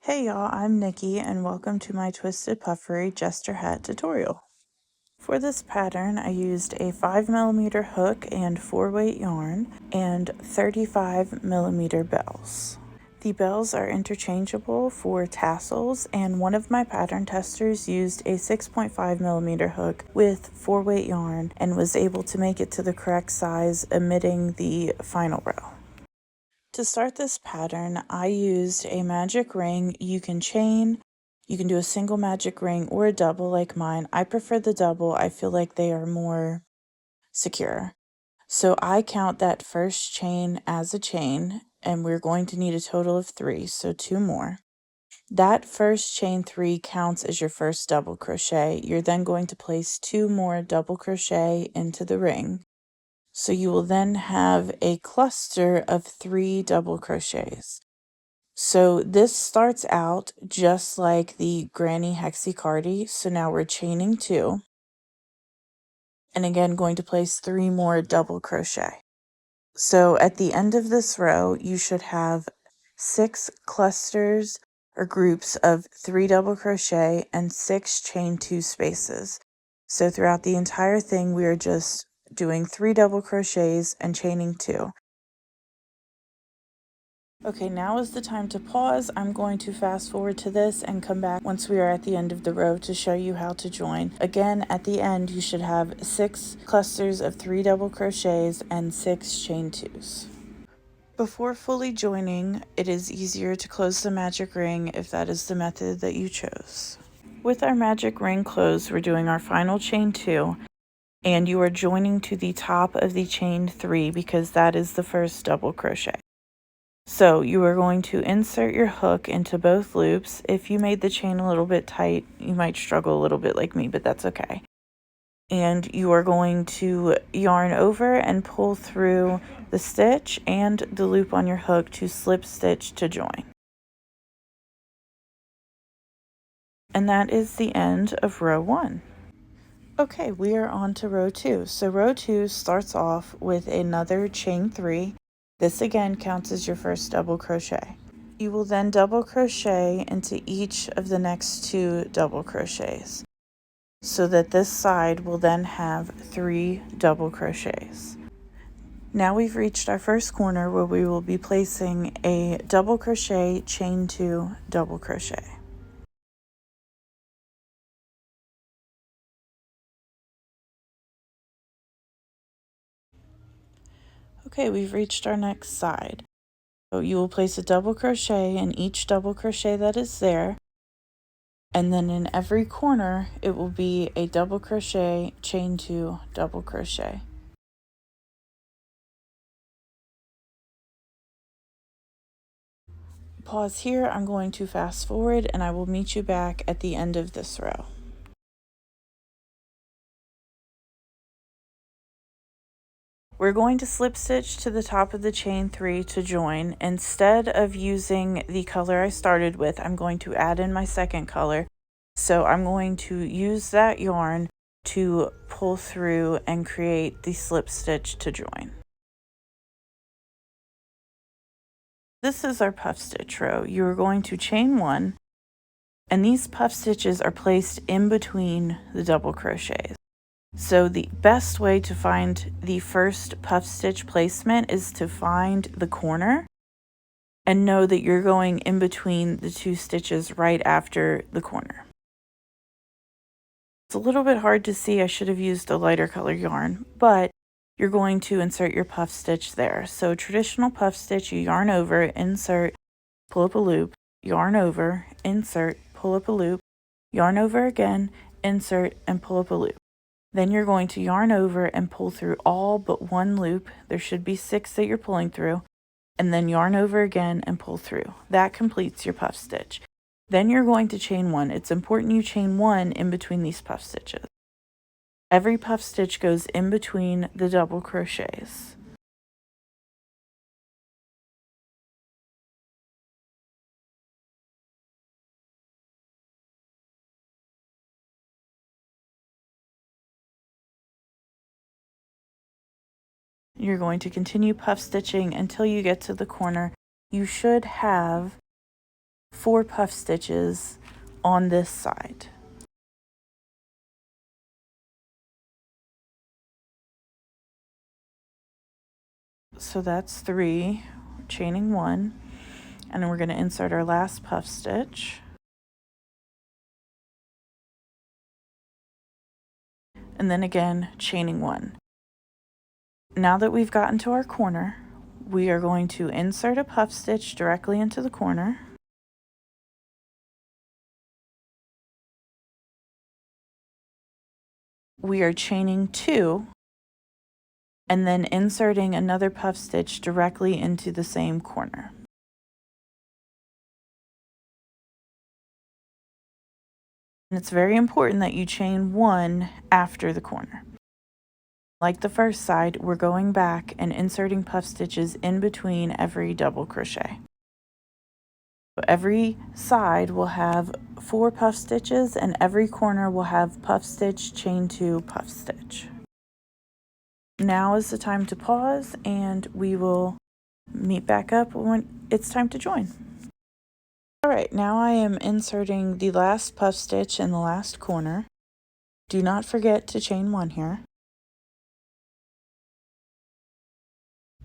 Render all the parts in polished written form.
Hey y'all, I'm Nikki and welcome to my Twisted Puffery Jester hat tutorial. For this pattern, I used a 5mm hook and 4-weight yarn and 35mm bells. The bells are interchangeable for tassels, and one of my pattern testers used a 6.5mm hook with 4-weight yarn and was able to make it to the correct size, omitting the final row. To start this pattern, I used a magic ring. You can chain, you can do a single magic ring or a double like mine. I prefer the double. I feel like they are more secure. So I count that first chain as a chain, and we're going to need a total of 3, so 2 more. That first chain 3 counts as your first double crochet. You're then going to place 2 more double crochet into the ring. So you will then have a cluster of 3 double crochets. So this starts out just like the Granny Hexicardi. So now we're chaining 2. And again, going to place 3 more double crochet. So at the end of this row, you should have 6 clusters or groups of 3 double crochet and 6 chain 2 spaces. So throughout the entire thing, we are just doing 3 double crochets and chaining 2. Okay, now is the time to pause. I'm going to fast forward to this and come back once we are at the end of the row to show you how to join. Again, at the end, you should have 6 clusters of 3 double crochets and 6 chain 2s. Before fully joining, it is easier to close the magic ring if that is the method that you chose. With our magic ring closed, we're doing our final chain 2, and you are joining to the top of the chain 3 because that is the first double crochet. So you are going to insert your hook into both loops. If you made the chain a little bit tight, you might struggle a little bit like me, but that's okay. And you are going to yarn over and pull through the stitch and the loop on your hook to slip stitch to join. And that is the end of row 1. Okay, we are on to row 2. So row 2 starts off with another chain 3. This again counts as your first double crochet. You will then double crochet into each of the next 2 double crochets, so that this side will then have 3 double crochets. Now we've reached our first corner where we will be placing a double crochet, chain 2, double crochet. Okay, we've reached our next side. So you will place a double crochet in each double crochet that is there, and then in every corner it will be a double crochet, chain 2, double crochet. Pause here. I'm going to fast forward and I will meet you back at the end of this row. We're going to slip stitch to the top of the chain 3 to join. Instead of using the color I started with, I'm going to add in my second color. So I'm going to use that yarn to pull through and create the slip stitch to join. This is our puff stitch row. You are going to chain 1, and these puff stitches are placed in between the double crochets. So the best way to find the first puff stitch placement is to find the corner and know that you're going in between the 2 stitches right after the corner. It's a little bit hard to see. I should have used a lighter color yarn, but you're going to insert your puff stitch there. So traditional puff stitch, you yarn over, insert, pull up a loop, yarn over, insert, pull up a loop, yarn over again, insert, and pull up a loop. Then you're going to yarn over and pull through all but 1 loop. There should be 6 that you're pulling through, and then yarn over again and pull through. That completes your puff stitch. Then you're going to chain 1. It's important you chain 1 in between these puff stitches. Every puff stitch goes in between the double crochets. You're going to continue puff stitching until you get to the corner. You should have 4 puff stitches on this side. So that's 3, chaining 1, and then we're going to insert our last puff stitch. And then again, chaining 1. Now that we've gotten to our corner, we are going to insert a puff stitch directly into the corner. We are chaining 2 and then inserting another puff stitch directly into the same corner. And it's very important that you chain 1 after the corner. Like the first side, we're going back and inserting puff stitches in between every double crochet. Every side will have 4 puff stitches and every corner will have puff stitch, chain 2, puff stitch. Now is the time to pause and we will meet back up when it's time to join. Alright, now I am inserting the last puff stitch in the last corner. Do not forget to chain 1 here.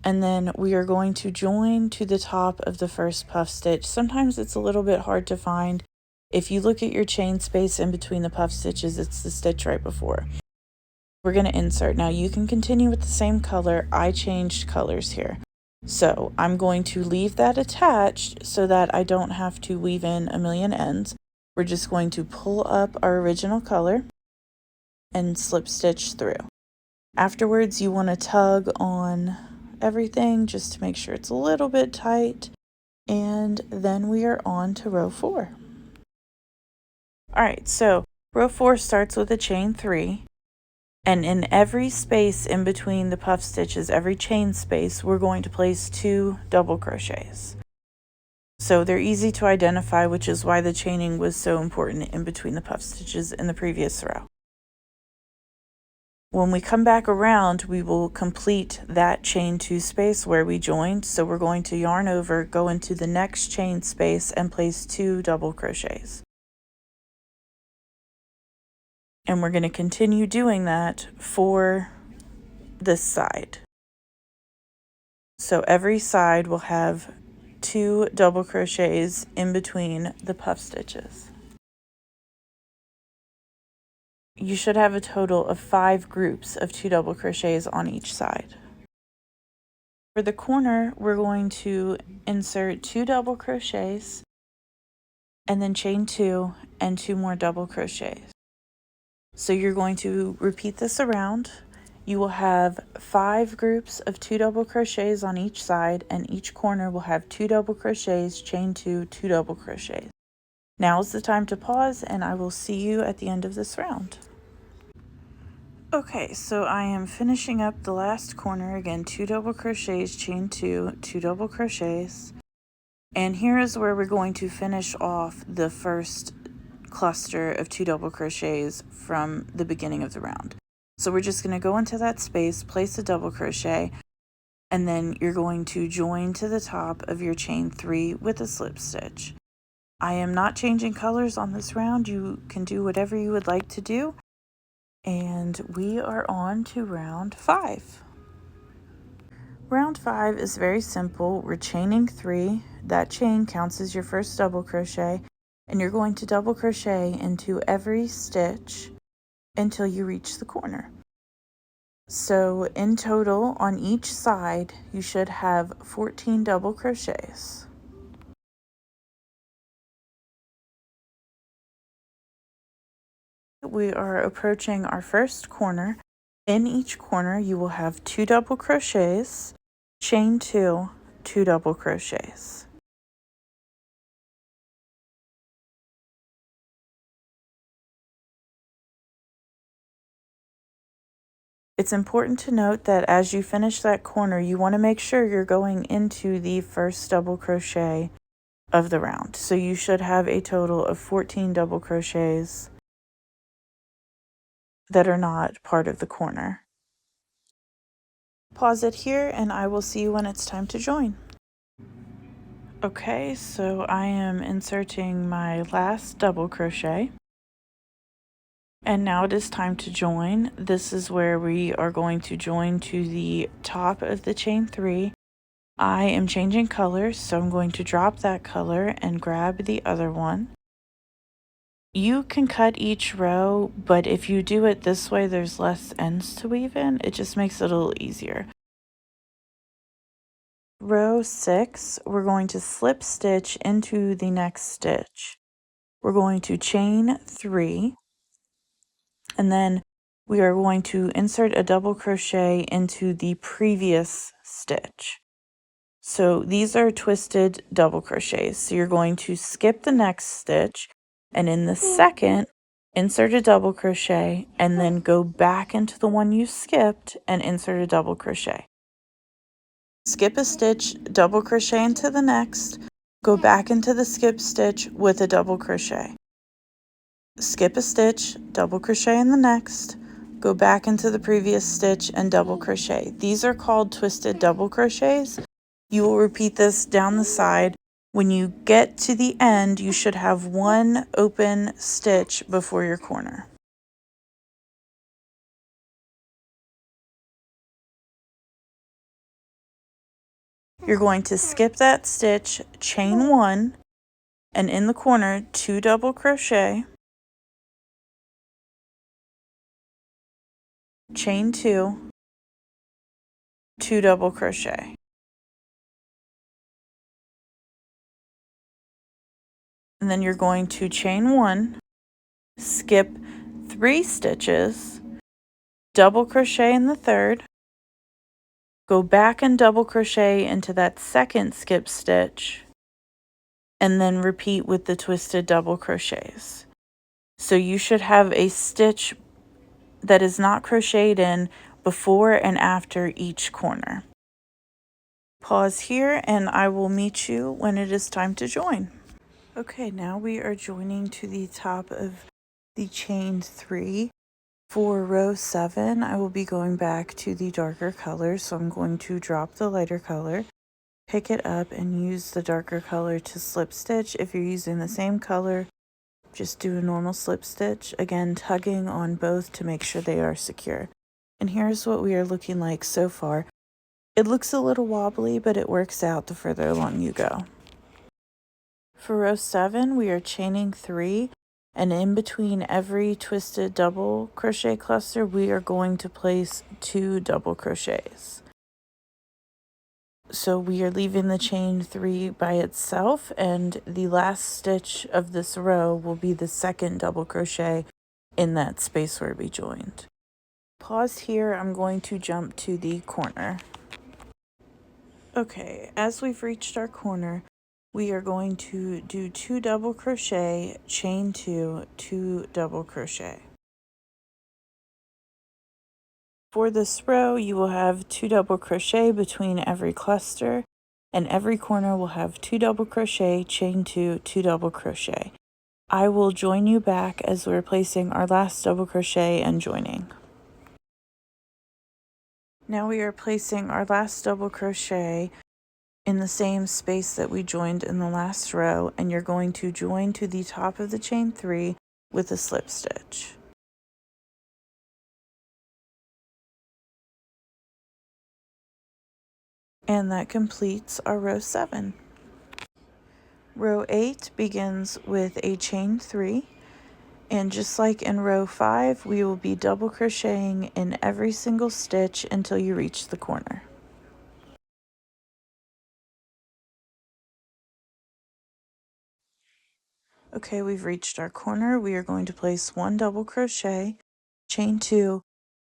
And then we are going to join to the top of the first puff stitch. Sometimes it's a little bit hard to find. If you look at your chain space in between the puff stitches, it's the stitch right before. We're going to insert. Now you can continue with the same color. I changed colors here. So I'm going to leave that attached so that I don't have to weave in a million ends. We're just going to pull up our original color and slip stitch through. Afterwards, you want to tug on everything just to make sure it's a little bit tight, and then we are on to row 4. Alright, so row 4 starts with a chain 3, and in every space in between the puff stitches, every chain space, we're going to place 2 double crochets. So they're easy to identify, which is why the chaining was so important in between the puff stitches in the previous row. When we come back around, we will complete that chain 2 space where we joined. So we're going to yarn over, go into the next chain space and place 2 double crochets. And we're going to continue doing that for this side. So every side will have 2 double crochets in between the puff stitches. You should have a total of 5 groups of 2 double crochets on each side. For the corner, we're going to insert 2 double crochets and then chain 2 and 2 more double crochets. So you're going to repeat this around. You will have 5 groups of 2 double crochets on each side, and each corner will have 2 double crochets, chain 2, 2 double crochets. Now is the time to pause, and I will see you at the end of this round. Okay, so I am finishing up the last corner. Again, 2 double crochets, chain 2, 2 double crochets. And here is where we're going to finish off the first cluster of 2 double crochets from the beginning of the round. So we're just going to go into that space, place a double crochet, and then you're going to join to the top of your chain 3 with a slip stitch. I am not changing colors on this round. You can do whatever you would like to do. And we are on to round 5. Round 5 is very simple. We're chaining 3. That chain counts as your first double crochet, and you're going to double crochet into every stitch until you reach the corner. So in total on each side you should have 14 double crochets. We are approaching our first corner. In each corner you will have 2 double crochets, chain 2, 2 double crochets. It's important to note that as you finish that corner, you want to make sure you're going into the first double crochet of the round. So you should have a total of 14 double crochets that are not part of the corner. Pause it here and I will see you when it's time to join. Okay, so I am inserting my last double crochet. And now it is time to join. This is where we are going to join to the top of the chain 3. I am changing colors, so I'm going to drop that color and grab the other one. You can cut each row, but if you do it this way, there's less ends to weave in. It just makes it a little easier. Row 6, we're going to slip stitch into the next stitch. We're going to chain 3, and then we are going to insert a double crochet into the previous stitch. So these are twisted double crochets. So you're going to skip the next stitch, and in the second, insert a double crochet, and then go back into the one you skipped and insert a double crochet. Skip a stitch, double crochet into the next, go back into the skip stitch with a double crochet. Skip a stitch, double crochet in the next, go back into the previous stitch and double crochet. These are called twisted double crochets. You will repeat this down the side. When you get to the end, you should have one open stitch before your corner. You're going to skip that stitch, chain 1, and in the corner, 2 double crochet, chain 2, 2 double crochet. And then you're going to chain 1, skip 3 stitches, double crochet in the third, go back and double crochet into that second skip stitch, and then repeat with the twisted double crochets. So you should have a stitch that is not crocheted in before and after each corner. Pause here and I will meet you when it is time to join. Okay, now we are joining to the top of the chain 3. For row 7, I will be going back to the darker color, so I'm going to drop the lighter color, pick it up, and use the darker color to slip stitch. If you're using the same color, just do a normal slip stitch, again tugging on both to make sure they are secure. And here's what we are looking like so far. It looks a little wobbly, but it works out the further along you go. For row 7, we are chaining 3. And in between every twisted double crochet cluster, we are going to place 2 double crochets. So we are leaving the chain 3 by itself, and the last stitch of this row will be the second double crochet in that space where we joined. Pause here, I'm going to jump to the corner. Okay, as we've reached our corner, we are going to do 2 double crochet, chain 2, 2 double crochet. For this row, you will have 2 double crochet between every cluster, and every corner will have 2 double crochet, chain 2, 2 double crochet. I will join you back as we're placing our last double crochet and joining. Now we are placing our last double crochet in the same space that we joined in the last row, and you're going to join to the top of the chain 3 with a slip stitch. And that completes our row 7. Row 8 begins with a chain 3, and just like in row 5, we will be double crocheting in every single stitch until you reach the corner. Okay, we've reached our corner. We are going to place 1 double crochet, chain 2,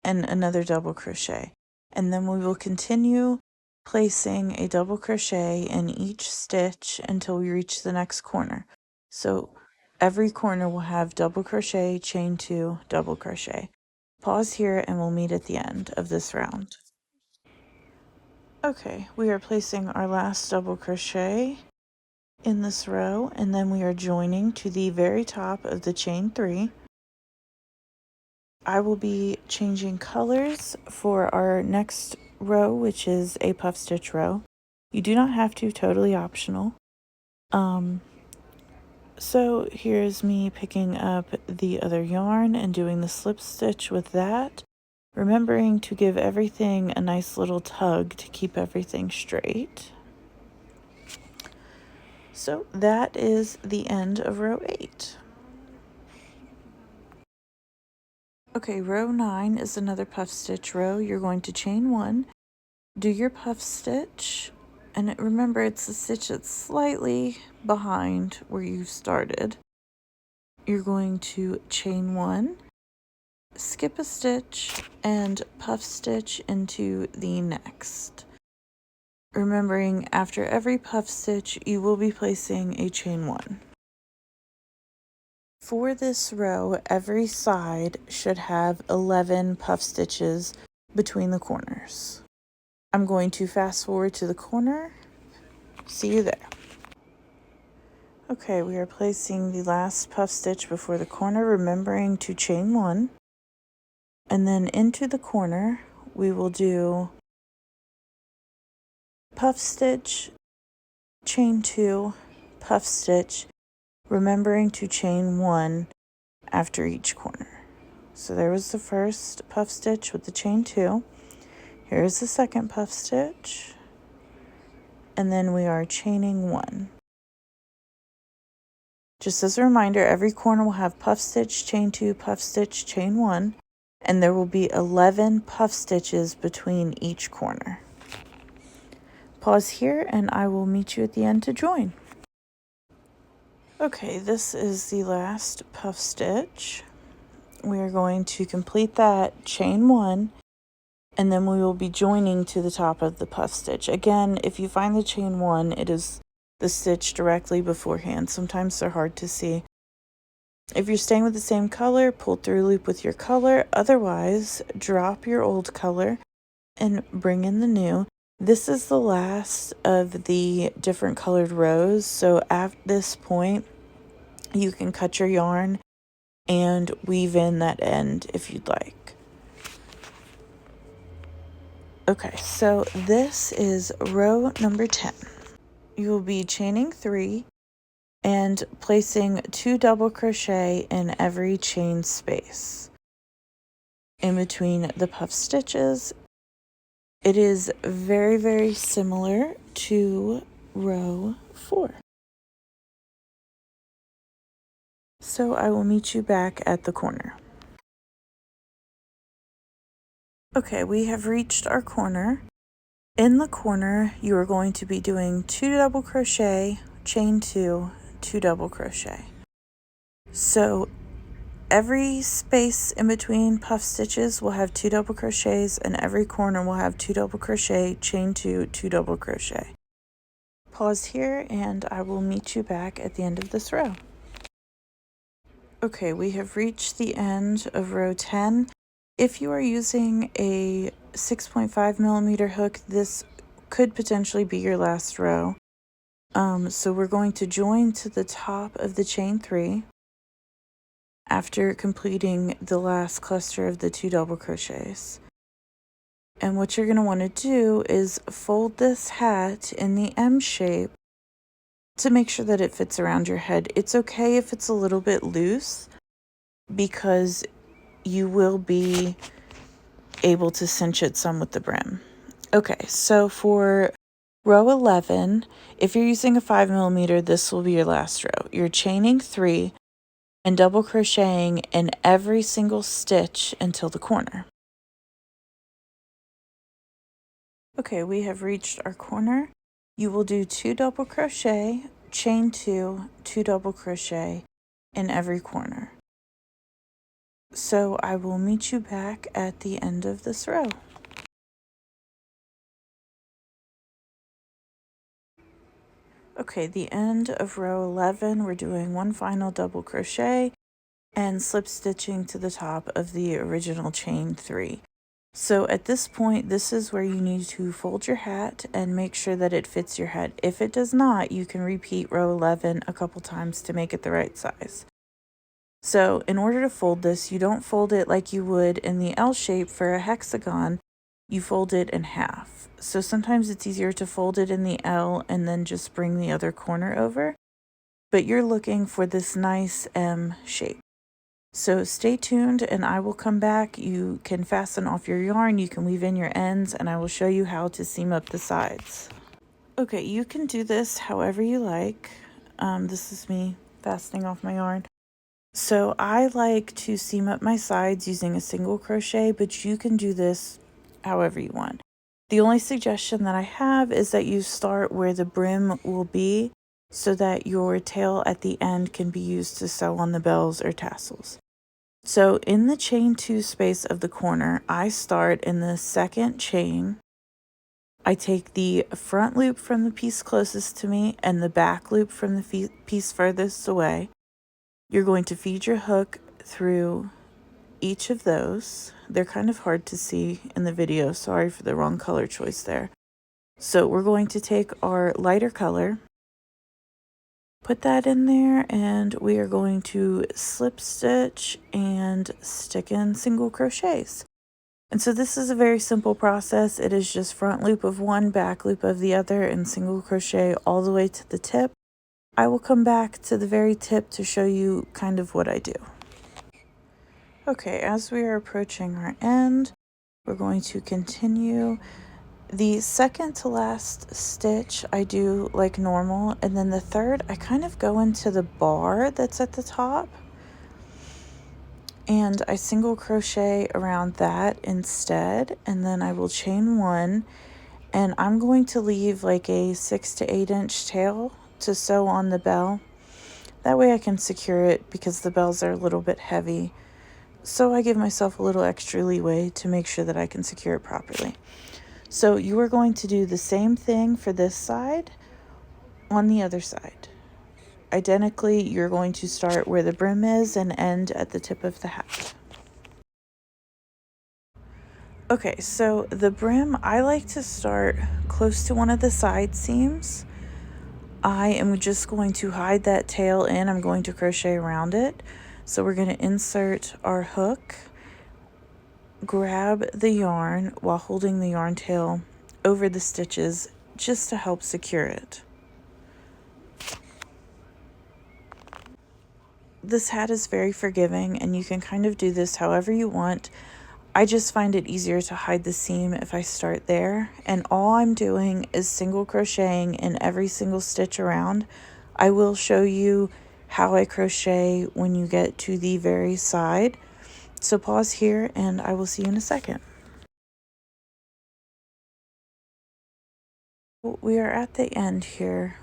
and another double crochet. And then we will continue placing a double crochet in each stitch until we reach the next corner. So every corner will have double crochet, chain 2, double crochet. Pause here and we'll meet at the end of this round. Okay, we are placing our last double crochet in this row, and then we are joining to the very top of the chain 3. I will be changing colors for our next row, which is a puff stitch row. You do not have to, totally optional. So here's me picking up the other yarn and doing the slip stitch with that, remembering to give everything a nice little tug to keep everything straight. So that is the end of row 8. Okay, row 9 is another puff stitch row. You're going to chain 1, do your puff stitch, and remember it's the stitch that's slightly behind where you started. You're going to chain 1, skip a stitch, and puff stitch into the next. Remembering after every puff stitch, you will be placing a chain 1. For this row, every side should have 11 puff stitches between the corners. I'm going to fast forward to the corner. See you there. Okay, we are placing the last puff stitch before the corner, remembering to chain 1. And then into the corner, we will do puff stitch, chain 2, puff stitch, remembering to chain 1 after each corner. So there was the first puff stitch with the chain 2. Here's the second puff stitch. And then we are chaining 1. Just as a reminder, every corner will have puff stitch, chain 2, puff stitch, chain 1, and there will be 11 puff stitches between each corner. Pause here and I will meet you at the end to join. Okay, this is the last puff stitch. We are going to complete that chain 1, and then we will be joining to the top of the puff stitch. Again, if you find the chain 1, it is the stitch directly beforehand. Sometimes they're hard to see. If you're staying with the same color, pull through loop with your color. Otherwise, drop your old color and bring in the new. This is the last of the different colored rows. So at this point, you can cut your yarn and weave in that end if you'd like. Okay, so this is row number 10. You will be chaining 3 and placing 2 double crochet in every chain space in between the puff stitches. It is very, very similar to row 4. So I will meet you back at the corner. Okay, we have reached our corner. In the corner, you are going to be doing 2 double crochet, chain 2, 2 double crochet. So every space in between puff stitches will have 2 double crochets, and every corner will have 2 double crochet, chain 2, 2 double crochet. Pause here and I will meet you back at the end of this row. Okay, we have reached the end of row 10. If you are using a 6.5 millimeter hook, this could potentially be your last row. So we're going to join to the top of the chain 3 after completing the last cluster of the 2 double crochets. And what you're going to want to do is fold this hat in the M shape to make sure that it fits around your head. It's okay if it's a little bit loose because you will be able to cinch it some with the brim. Okay, so for row 11, if you're using a 5 millimeter, this will be your last row. You're chaining 3 and double crocheting in every single stitch until the corner. Okay, we have reached our corner. You will do 2 double crochet, chain 2, 2 double crochet in every corner. So I will meet you back at the end of this row. Okay, the end of row 11, we're doing 1 final double crochet and slip stitching to the top of the original chain 3. So at this point, this is where you need to fold your hat and make sure that it fits your head. If it does not, you can repeat row 11 a couple times to make it the right size. So in order to fold this, you don't fold it like you would in the L shape for a hexagon. You fold it in half. So sometimes it's easier to fold it in the L and then just bring the other corner over. but you're looking for this nice M shape. So stay tuned and I will come back. You can fasten off your yarn, you can weave in your ends, and I will show you how to seam up the sides. Okay, you can do this however you like. This is me fastening off my yarn. So I like to seam up my sides using a single crochet, but you can do this however you want. The only suggestion that I have is that you start where the brim will be so that your tail at the end can be used to sew on the bells or tassels. So in the chain 2 space of the corner, I start in the second chain. I take the front loop from the piece closest to me and the back loop from the piece furthest away. You're going to feed your hook through each of those. They're kind of hard to see in the video. Sorry for the wrong color choice there. So we're going to take our lighter color, put that in there, and we are going to slip stitch and stick in single crochets. And so this is a very simple process. It is just front loop of one, back loop of the other, and single crochet all the way to the tip. I will come back to the very tip to show you kind of what I do. Okay, as we are approaching our end, we're going to continue. The second to last stitch I do like normal, and then the third I kind of go into the bar that's at the top and I single crochet around that instead, and then I will chain 1, and I'm going to leave like a 6 to 8 inch tail to sew on the bell. That way I can secure it because the bells are a little bit heavy. So I give myself a little extra leeway to make sure that I can secure it properly. So you are going to do the same thing for this side on the other side. Identically, you're going to start where the brim is and end at the tip of the hat. Okay, so the brim, I like to start close to one of the side seams. I am just going to hide that tail in. I'm going to crochet around it. So we're going to insert our hook, grab the yarn while holding the yarn tail over the stitches just to help secure it. This hat is very forgiving and you can kind of do this however you want. I just find it easier to hide the seam if I start there, and all I'm doing is single crocheting in every single stitch around. I will show you how I crochet when you get to the very side. So pause here and I will see you in a second. We are at the end here.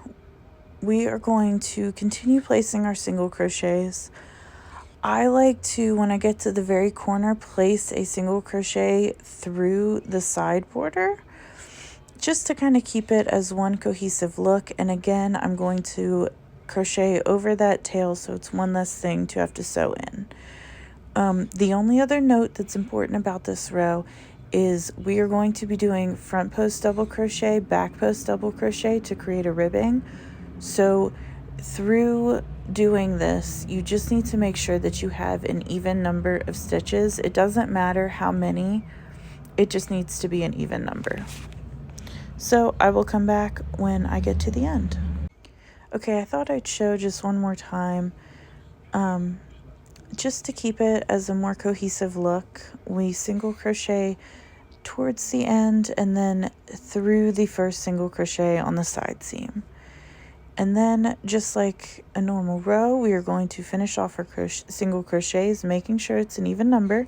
We are going to continue placing our single crochets. I like to, when I get to the very corner, place a single crochet through the side border just to kind of keep it as one cohesive look. And again, I'm going to crochet over that tail so it's one less thing to have to sew in. The only other note that's important about this row is we are going to be doing front post double crochet, back post double crochet to create a ribbing. So through doing this, you just need to make sure that you have an even number of stitches. It doesn't matter how many, it just needs to be an even number. So I will come back when I get to the end. Okay, I thought I'd show just one more time, just to keep it as a more cohesive look. We single crochet towards the end and then through the first single crochet on the side seam. And then, just like a normal row, we are going to finish off our single crochets, making sure it's an even number,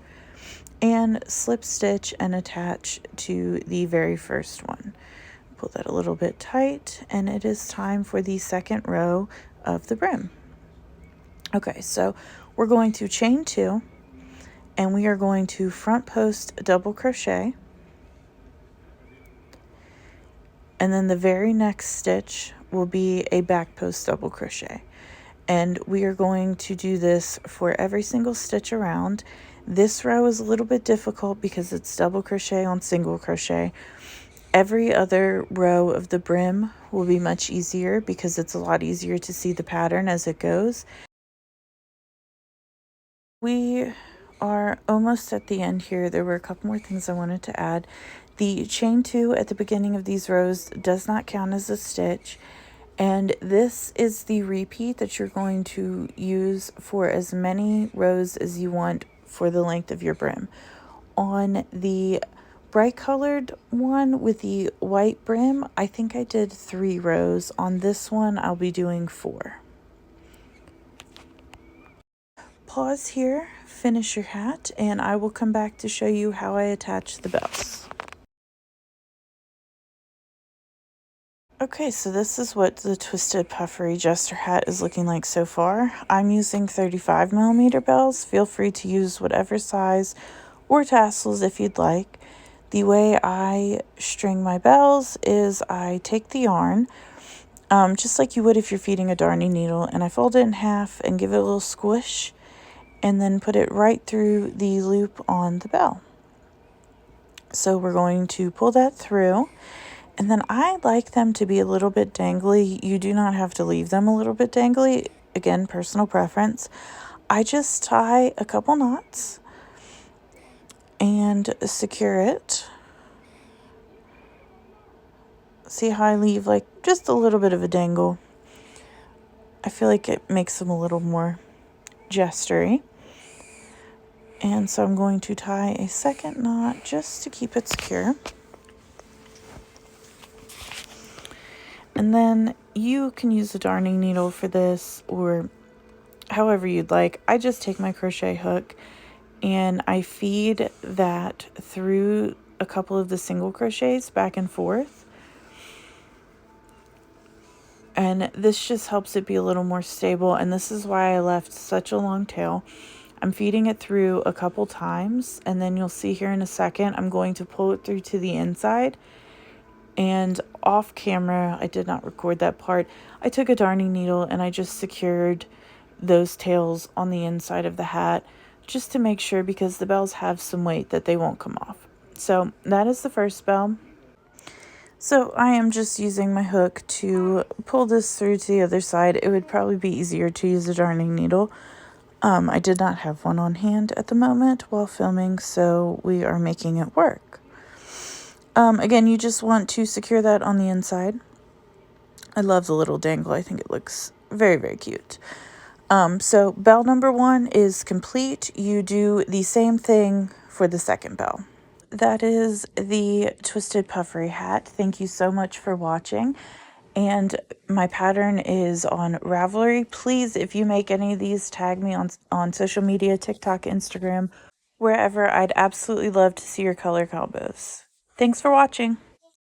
and slip stitch and attach to the very first one. Pull that a little bit tight, and it is time for the second row of the brim. Okay, so we're going to chain 2, and we are going to front post double crochet, and then the very next stitch will be a back post double crochet, and we are going to do this for every single stitch around. This row is a little bit difficult because it's double crochet on single crochet. Every other row of the brim will be much easier because it's a lot easier to see the pattern as it goes. We are almost at the end here. There were a couple more things I wanted to add. The chain 2 at the beginning of these rows does not count as a stitch, And this is the repeat that you're going to use for as many rows as you want for the length of your brim. On the bright colored one with the white brim, I think I did 3 rows. On this one, I'll be doing 4. Pause here, finish your hat, and I will come back to show you how I attach the bells. Okay, so this is what the Twisted Puffery Jester hat is looking like so far. I'm using 35mm bells. Feel free to use whatever size or tassels if you'd like. The way I string my bells is I take the yarn, just like you would if you're feeding a darning needle, and I fold it in half and give it a little squish, and then put it right through the loop on the bell. So we're going to pull that through. And then I like them to be a little bit dangly. You do not have to leave them a little bit dangly. Again, personal preference. I just tie a couple knots and secure it. See how I leave like just a little bit of a dangle? I feel like it makes them a little more jestery. And so I'm going to tie a second knot just to keep it secure. And then you can use a darning needle for this or however you'd like. I just take my crochet hook and I feed that through a couple of the single crochets back and forth. And this just helps it be a little more stable, and this is why I left such a long tail. I'm feeding it through a couple times, and then you'll see here in a second I'm going to pull it through to the inside. And off camera, I did not record that part, I took a darning needle and I just secured those tails on the inside of the hat just to make sure, because the bells have some weight, that they won't come off. So that is the first bell. So I am just using my hook to pull this through to the other side. It would probably be easier to use a darning needle. I did not have one on hand at the moment while filming, so we are making it work. Again, you just want to secure that on the inside. I love the little dangle. I think it looks very, very cute. So bell number 1 is complete. You do the same thing for the second bell. That is the Twisted Puffery hat. Thank you so much for watching. And my pattern is on Ravelry. Please, if you make any of these, tag me on social media, TikTok, Instagram, wherever. I'd absolutely love to see your color combos. Thanks for watching.